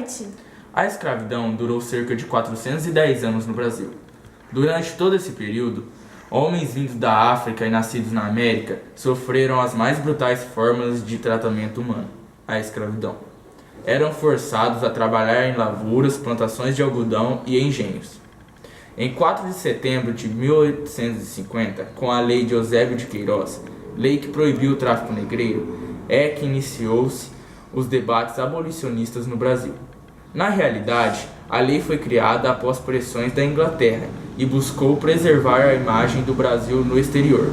noite. A escravidão durou cerca de 410 anos no Brasil. Durante todo esse período, homens vindos da África e nascidos na América sofreram as mais brutais formas de tratamento humano, a escravidão. Eram forçados a trabalhar em lavouras, plantações de algodão e engenhos. Em 4 de setembro de 1850, com a Lei de Eusébio de Queiroz, lei que proibiu o tráfico negreiro, é que iniciou-se os debates abolicionistas no Brasil. Na realidade, a lei foi criada após pressões da Inglaterra e buscou preservar a imagem do Brasil no exterior.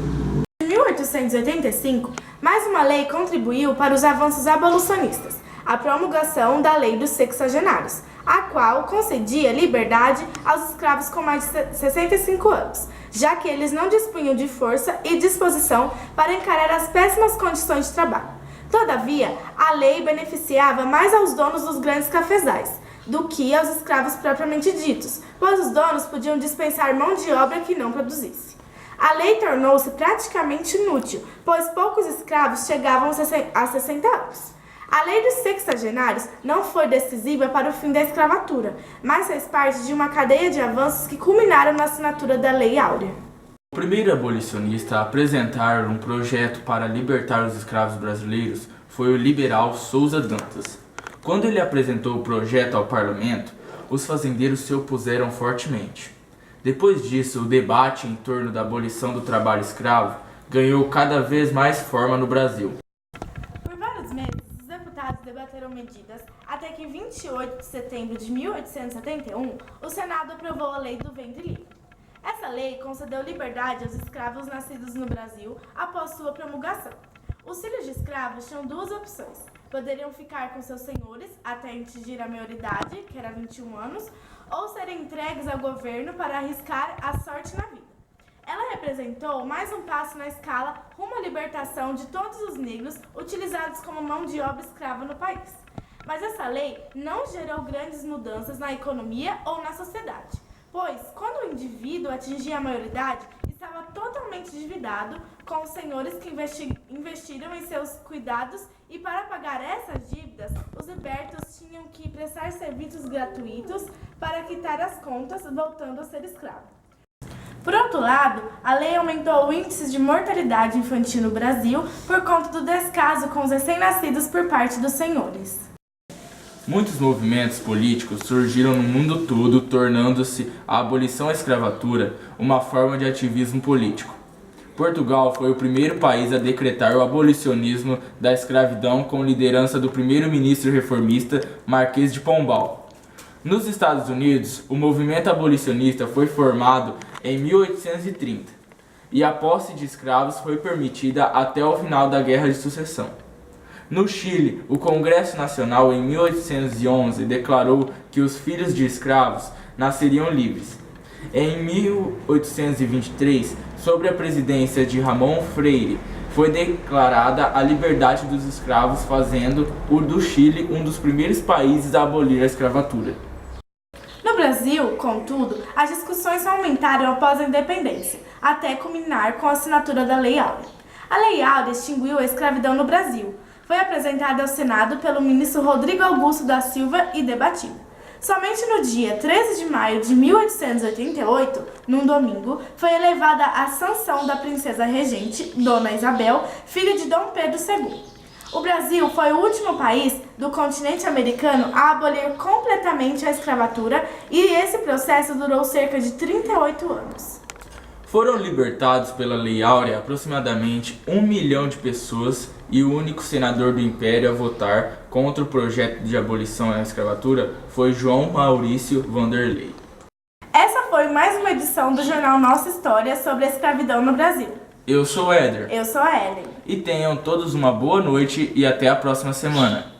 Em 1885, mais uma lei contribuiu para os avanços abolicionistas, a promulgação da Lei dos Sexagenários, a qual concedia liberdade aos escravos com mais de 65 anos, já que eles não dispunham de força e disposição para encarar as péssimas condições de trabalho. Todavia, a lei beneficiava mais aos donos dos grandes cafezais do que aos escravos propriamente ditos, pois os donos podiam dispensar mão de obra que não produzisse. A lei tornou-se praticamente inútil, pois poucos escravos chegavam a 60 anos. A Lei dos Sexagenários não foi decisiva para o fim da escravatura, mas fez parte de uma cadeia de avanços que culminaram na assinatura da Lei Áurea. O primeiro abolicionista a apresentar um projeto para libertar os escravos brasileiros foi o liberal Souza Dantas. Quando ele apresentou o projeto ao parlamento, os fazendeiros se opuseram fortemente. Depois disso, o debate em torno da abolição do trabalho escravo ganhou cada vez mais forma no Brasil. Por vários meses, os deputados debateram medidas até que em 28 de setembro de 1871, o Senado aprovou a Lei do Ventre Livre. Essa lei concedeu liberdade aos escravos nascidos no Brasil após sua promulgação. Os filhos de escravos tinham duas opções: poderiam ficar com seus senhores até atingir a maioridade, que era 21 anos, ou serem entregues ao governo para arriscar a sorte na vida. Ela representou mais um passo na escala rumo à libertação de todos os negros utilizados como mão de obra escrava no país. Mas essa lei não gerou grandes mudanças na economia ou na sociedade, pois, quando o indivíduo atingia a maioridade, estava totalmente endividado com os senhores que investiram em seus cuidados e, para pagar essas dívidas, os libertos tinham que prestar serviços gratuitos para quitar as contas, voltando a ser escravo. Por outro lado, a lei aumentou o índice de mortalidade infantil no Brasil por conta do descaso com os recém-nascidos por parte dos senhores. Muitos movimentos políticos surgiram no mundo todo, tornando-se a abolição da escravatura uma forma de ativismo político. Portugal foi o primeiro país a decretar o abolicionismo da escravidão com liderança do primeiro-ministro reformista Marquês de Pombal. Nos Estados Unidos, o movimento abolicionista foi formado em 1830 e a posse de escravos foi permitida até o final da Guerra de Sucessão. No Chile, o Congresso Nacional, em 1811, declarou que os filhos de escravos nasceriam livres. Em 1823, sob a presidência de Ramon Freire, foi declarada a liberdade dos escravos, fazendo o do Chile um dos primeiros países a abolir a escravatura. No Brasil, contudo, as discussões só aumentaram após a independência, até culminar com a assinatura da Lei Áurea. A Lei Áurea extinguiu a escravidão no Brasil. Foi apresentada ao Senado pelo ministro Rodrigo Augusto da Silva e debatida. Somente no dia 13 de maio de 1888, num domingo, foi elevada a sanção da princesa regente, Dona Isabel, filha de Dom Pedro II. O Brasil foi o último país do continente americano a abolir completamente a escravatura e esse processo durou cerca de 38 anos. Foram libertados pela Lei Áurea aproximadamente 1 milhão de pessoas e o único senador do Império a votar contra o projeto de abolição da escravatura foi João Maurício Vanderlei. Essa foi mais uma edição do jornal Nossa História sobre a escravidão no Brasil. Eu sou o Éder. Eu sou a Ellen. E tenham todos uma boa noite e até a próxima semana.